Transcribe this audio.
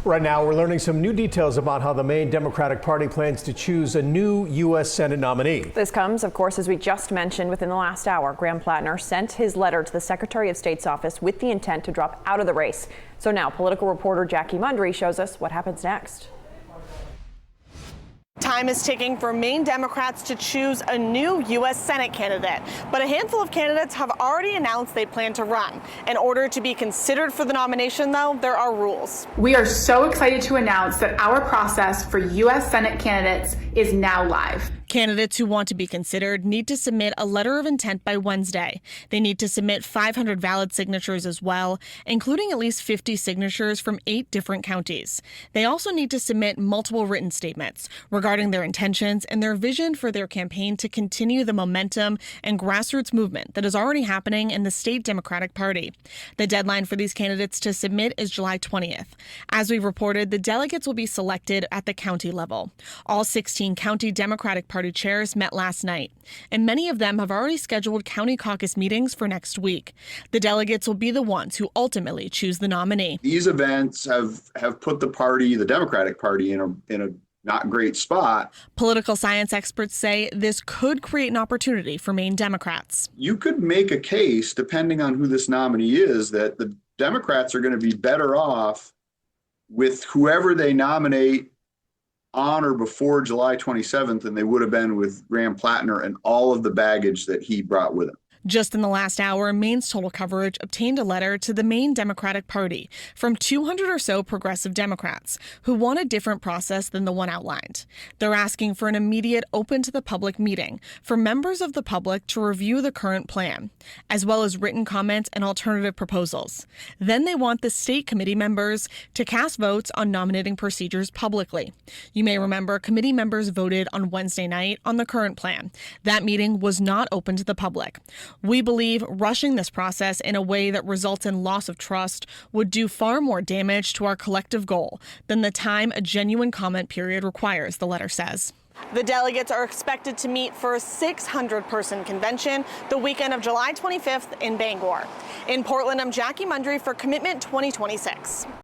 Right now, we're learning some new details about how the Maine Democratic Party plans to choose a new U.S. Senate nominee. This comes, of course, as we just mentioned, within the last hour. Graham Platner sent his letter to the Secretary of State's office with the intent to drop out of the race. So now political reporter Jackie Mundry shows us what happens next. Time is ticking for Maine Democrats to choose a new U.S. Senate candidate, but a handful of candidates have already announced they plan to run. In order to be considered for the nomination, though, there are rules. We are so excited to announce that our process for U.S. Senate candidates is now live. Candidates who want to be considered need to submit a letter of intent by Wednesday. They need to submit 500 valid signatures as well, including at least 50 signatures from 8 different counties. They also need to submit multiple written statements regarding their intentions and their vision for their campaign to continue the momentum and grassroots movement that is already happening in the state Democratic Party. The deadline for these candidates to submit is July 20th. As we reported, the delegates will be selected at the county level. All 16 county Democratic Party chairs met last night, and many of them have already scheduled county caucus meetings for next week. The delegates will be the ones who ultimately choose the nominee. These events have put the party, the Democratic Party, in a not great spot. Political science experts say this could create an opportunity for Maine Democrats. You could make a case, depending on who this nominee is, that the Democrats are going to be better off with whoever they nominate on or before July 27th than they would have been with Graham Platner and all of the baggage that he brought with him. Just in the last hour, Maine's Total Coverage obtained a letter to the Maine Democratic Party from 200 or so progressive Democrats who want a different process than the one outlined. They're asking for an immediate open to the public meeting for members of the public to review the current plan, as well as written comments and alternative proposals. Then they want the state committee members to cast votes on nominating procedures publicly. You may remember committee members voted on Wednesday night on the current plan. That meeting was not open to the public. We believe rushing this process in a way that results in loss of trust would do far more damage to our collective goal than the time a genuine comment period requires, the letter says. The delegates are expected to meet for a 600-person convention the weekend of July 25th in Bangor. In Portland, I'm Jackie Mundry for Commitment 2026.